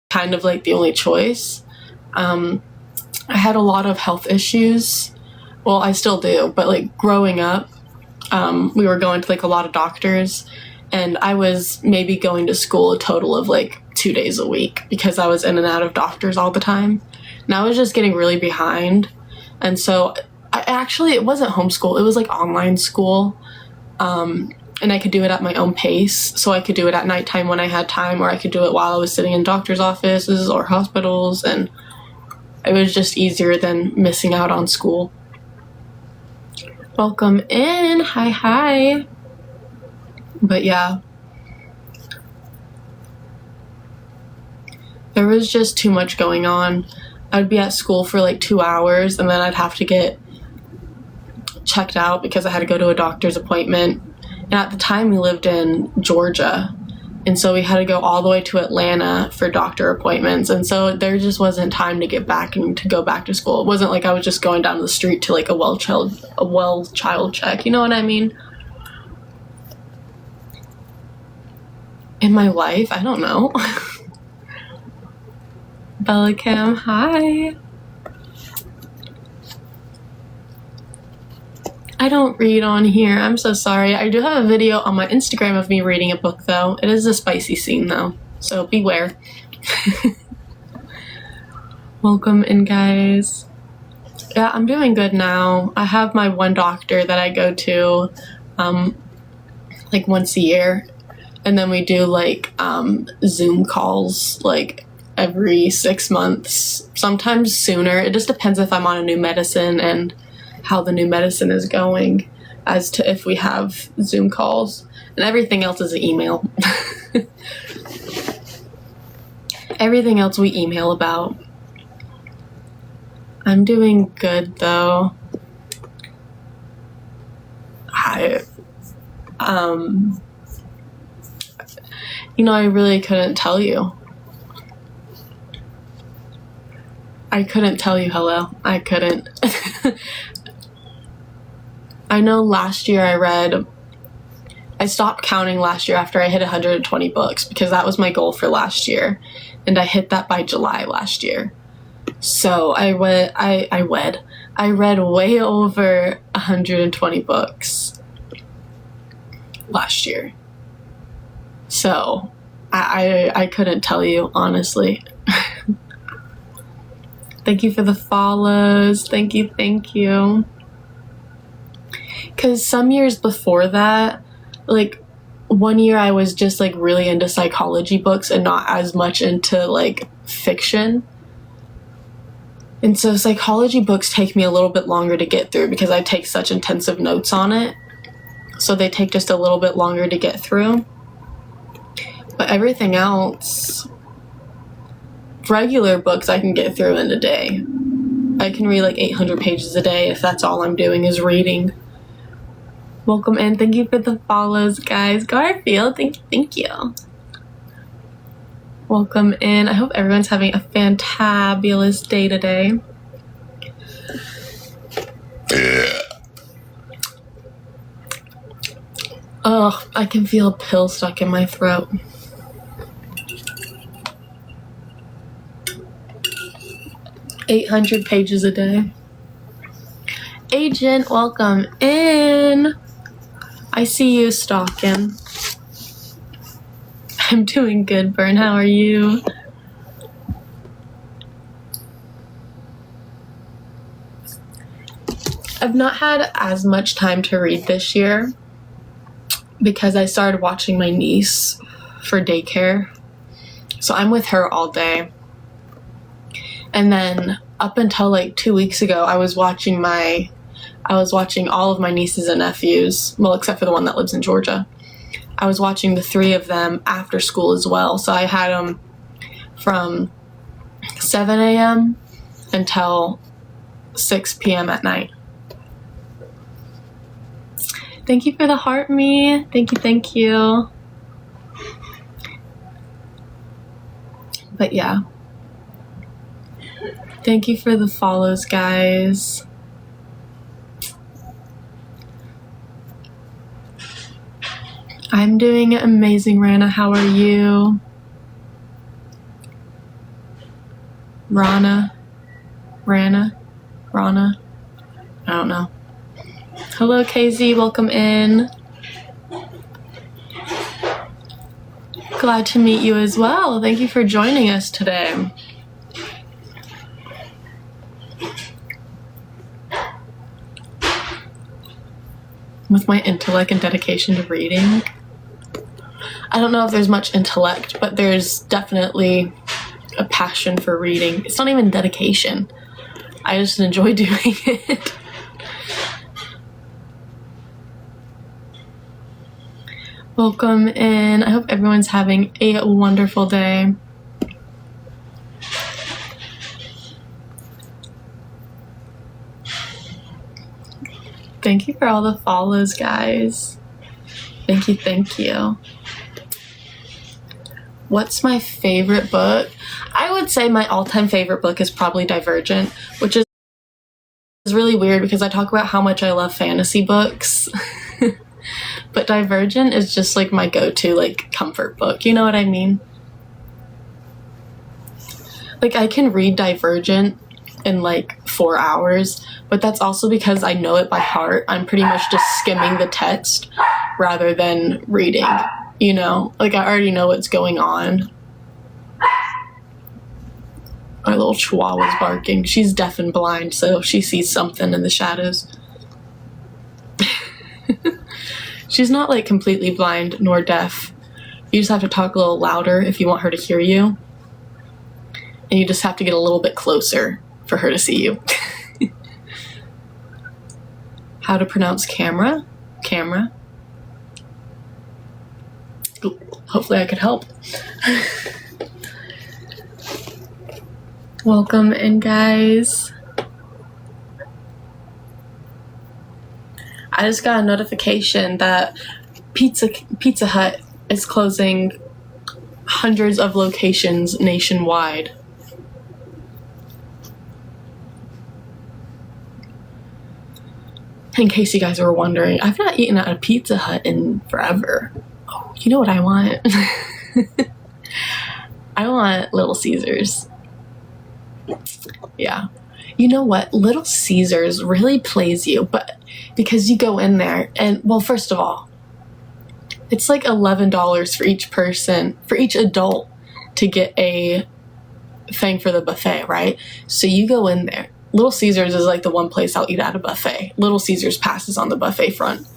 kind of like the only choice. I had a lot of health issues. Well, I still do, but like growing up, we were going to like a lot of doctors, and I was maybe going to school a total of like 2 days a week because I was in and out of doctors all the time. And I was just getting really behind. And so it wasn't homeschool, it was like online school. And I could do it at my own pace. So I could do it at nighttime when I had time, or I could do it while I was sitting in doctor's offices or hospitals, and it was just easier than missing out on school. Welcome in. Hi. But yeah, there was just too much going on. I'd be at school for like 2 hours, and then I'd have to get checked out because I had to go to a doctor's appointment. And at the time, we lived in Georgia, and so we had to go all the way to Atlanta for doctor appointments. And so there just wasn't time to get back and to go back to school. It wasn't like I was just going down the street to like a well child check. You know what I mean? In my life, I don't know. Bella Cam, hi. I don't read on here. I'm so sorry. I do have a video on my Instagram of me reading a book, though. It is a spicy scene, though, so beware. Welcome in, guys. Yeah, I'm doing good now. I have my one doctor that I go to like once a year, and then we do like Zoom calls like every 6 months, sometimes sooner. It just depends if I'm on a new medicine and how the new medicine is going as to if we have Zoom calls, and everything else is an email. Everything else we email about. I'm doing good though. I really couldn't tell you. I couldn't tell you hello. I couldn't. I know last year I stopped counting last year after I hit 120 books because that was my goal for last year, and I hit that by July last year. So I read way over 120 books last year. So I couldn't tell you, honestly. Thank you for the follows. Thank you. Because some years before that, like one year I was just like really into psychology books and not as much into like fiction. And so psychology books take me a little bit longer to get through because I take such intensive notes on it. So they take just a little bit longer to get through. But everything else, regular books I can get through in a day. I can read like 800 pages a day if that's all I'm doing is reading. Welcome in. Thank you for the follows, guys. Garfield, thank you. Welcome in. I hope everyone's having a fantabulous day today. Ugh, I can feel a pill stuck in my throat. $800 pages a day. Agent, welcome in. I see you stalking. I'm doing good, Bern. How are you? I've not had as much time to read this year because I started watching my niece for daycare. So I'm with her all day. And then up until like 2 weeks ago, I was watching all of my nieces and nephews, well, except for the one that lives in Georgia. I was watching the 3 of them after school as well. So I had them from 7 a.m. until 6 p.m. at night. Thank you for the heart, me. Thank you. But yeah. Thank you for the follows, guys. I'm doing amazing, Rana. How are you? Rana. I don't know. Hello, KZ. Welcome in. Glad to meet you as well. Thank you for joining us today. With my intellect and dedication to reading, I don't know if there's much intellect, but there's definitely a passion for reading. It's not even dedication. I just enjoy doing it. Welcome in. I hope everyone's having a wonderful day. Thank you for all the follows, guys. Thank you. What's my favorite book? I would say my all-time favorite book is probably Divergent, which is really weird because I talk about how much I love fantasy books. But Divergent is just like my go-to like comfort book. You know what I mean? Like I can read Divergent in like 4 hours, but that's also because I know it by heart. I'm pretty much just skimming the text rather than reading, you know? Like I already know what's going on. Our little chihuahua's barking. She's deaf and blind, so she sees something in the shadows. She's not like completely blind nor deaf. You just have to talk a little louder if you want her to hear you. And you just have to get a little bit closer for her to see you. How to pronounce camera? Camera. Ooh, hopefully I could help. Welcome in, guys. I just got a notification that Pizza Hut is closing hundreds of locations nationwide. In case you guys were wondering, I've not eaten at a Pizza Hut in forever. Oh, you know what I want? I want Little Caesars. Yeah. You know what? Little Caesars really plays you, but because you go in there and, well, first of all, it's like $11 for each person, for each adult to get a thing for the buffet, right? So you go in there. Little Caesars is like the one place I'll eat at a buffet. Little Caesars passes on the buffet front.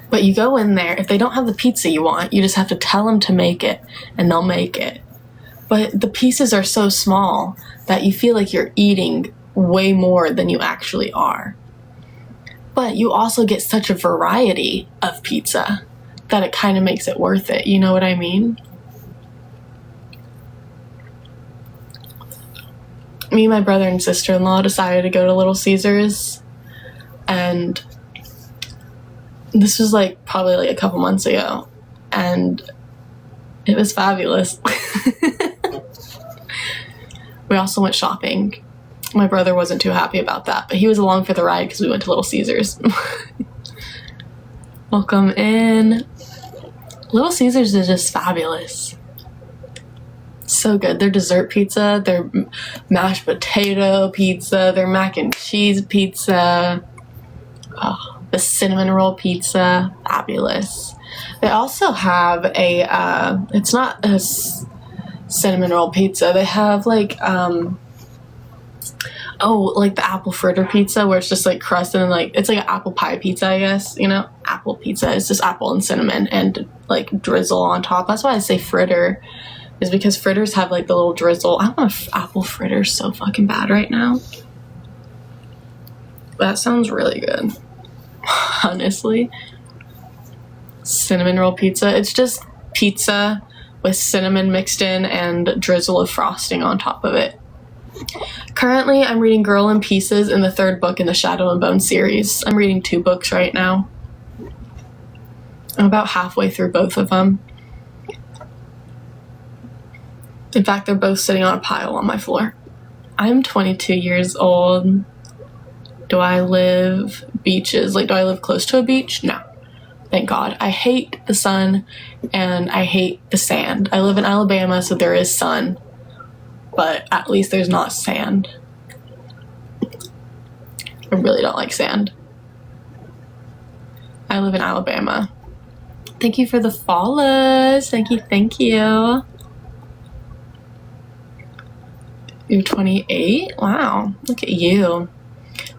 But you go in there, if they don't have the pizza you want, you just have to tell them to make it, and they'll make it. But the pieces are so small that you feel like you're eating way more than you actually are. But you also get such a variety of pizza that it kind of makes it worth it. You know what I mean? Me, my brother, and sister-in-law decided to go to Little Caesars, and this was like probably like a couple months ago, and it was fabulous. We also went shopping. My brother wasn't too happy about that, but he was along for the ride because we went to Little Caesars. Welcome in. Little Caesars is just fabulous. So good. Their dessert pizza, their mashed potato pizza, their mac and cheese pizza, the cinnamon roll pizza, fabulous. They also have a, it's not a cinnamon roll pizza. They have like, like the apple fritter pizza where it's just like crust and then like, it's like an apple pie pizza, I guess, you know? Apple pizza is just apple and cinnamon and like drizzle on top. That's why I say fritter, is because fritters have like the little drizzle. I want an apple fritter so fucking bad right now. That sounds really good. Honestly. Cinnamon roll pizza. It's just pizza with cinnamon mixed in and drizzle of frosting on top of it. Currently, I'm reading Girl in Pieces in the third book in the Shadow and Bone series. I'm reading 2 books right now. I'm about halfway through both of them. In fact, they're both sitting on a pile on my floor. I'm 22 years old. Do I live beaches? Like, do I live close to a beach? No. Thank God. I hate the sun and I hate the sand. I live in Alabama, so there is sun. but at least there's not sand. I really don't like sand. I live in Alabama. Thank you for the follows. Thank you, thank you. You're 28? Wow, look at you.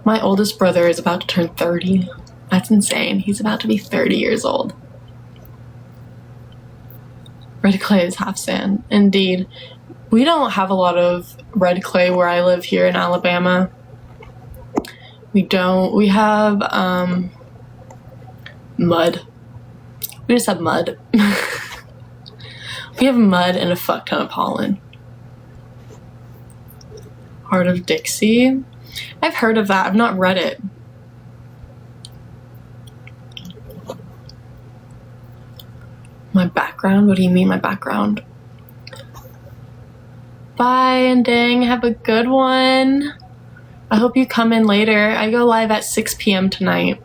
My oldest brother is about to turn 30. That's insane. He's about to be 30 years old. Red clay is half sand. Indeed. We don't have a lot of red clay where I live here in Alabama. We don't. We have mud. We just have mud. We have mud and a fuck ton of pollen. Heart of Dixie? I've heard of that. I've not read it. My background? What do you mean my background? Bye, and dang, have a good one. I hope you come in later. I go live at 6 p.m. tonight.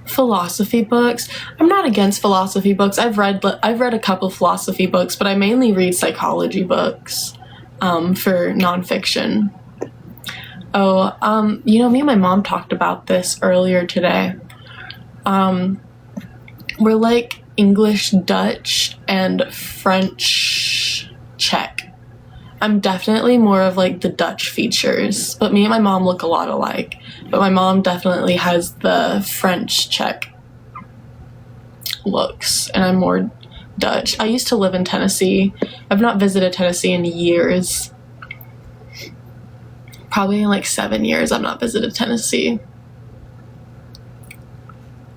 Philosophy books? I'm not against philosophy books. I've read a couple philosophy books, but I mainly read psychology books for nonfiction. Oh, you know, me and my mom talked about this earlier today. We're like English, Dutch, and French, Czech. I'm definitely more of like the Dutch features, but me and my mom look a lot alike. But my mom definitely has the French, Czech looks, and I'm more Dutch. I used to live in Tennessee. I've not visited Tennessee in years. Probably in like 7 years I've not visited Tennessee.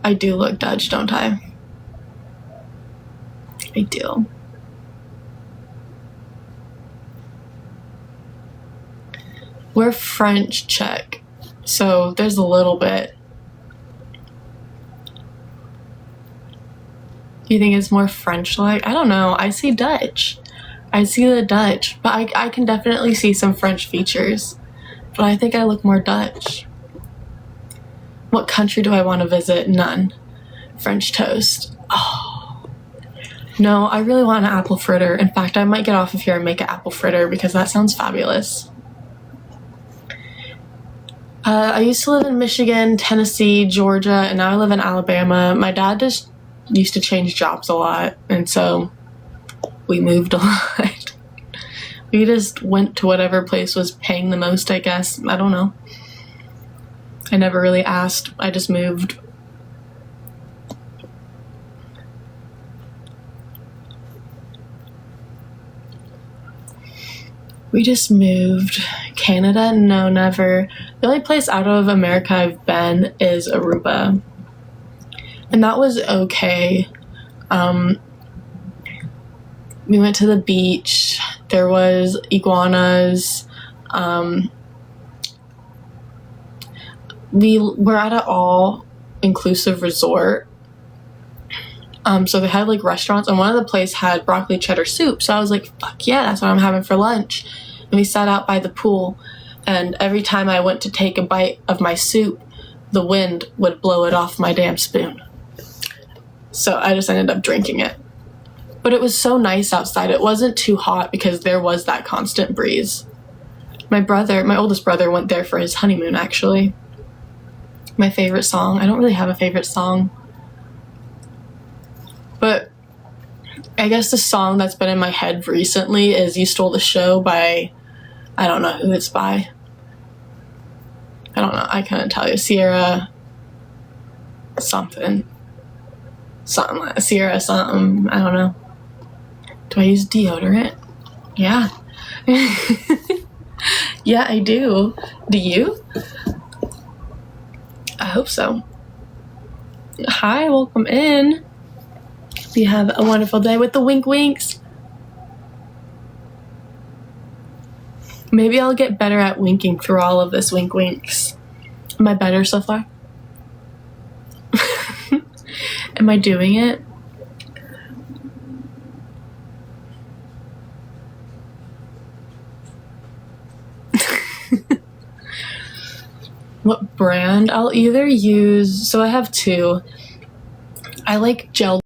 I do look Dutch, don't I? I do. We're French Czech, so there's a little bit. You think it's more French-like? I don't know. I see Dutch. I see the Dutch, but I can definitely see some French features. But I think I look more Dutch. What country do I want to visit? None. French toast. Oh. No, I really want an apple fritter. In fact, I might get off of here and make an apple fritter because that sounds fabulous. I used to live in Michigan, Tennessee, Georgia, and now I live in Alabama. My dad just used to change jobs a lot, and so we moved a lot. We just went to whatever place was paying the most, I guess. I don't know. I never really asked. I just moved. We just moved. Canada? No, never. The only place out of America I've been is Aruba. And that was okay. We went to the beach. There was iguanas. We were at an all-inclusive resort. So they had like restaurants, and one of the places had broccoli cheddar soup. So I was like, fuck yeah, that's what I'm having for lunch. And we sat out by the pool, and every time I went to take a bite of my soup, the wind would blow it off my damn spoon. So I just ended up drinking it. But it was so nice outside. It wasn't too hot because there was that constant breeze. My oldest brother, went there for his honeymoon, actually. My favorite song. I don't really have a favorite song. But I guess the song that's been in my head recently is You Stole the Show by, I don't know who it's by. I don't know. I couldn't tell you. Sierra something. Sierra something. I don't know. Do I use deodorant? Yeah. Yeah, I do. Do you? I hope so. Hi, welcome in. Hope you have a wonderful day with the wink winks. Maybe I'll get better at winking through all of this wink winks. Am I better so far? Am I doing it? What brand? I'll either use, so I have two. I like gel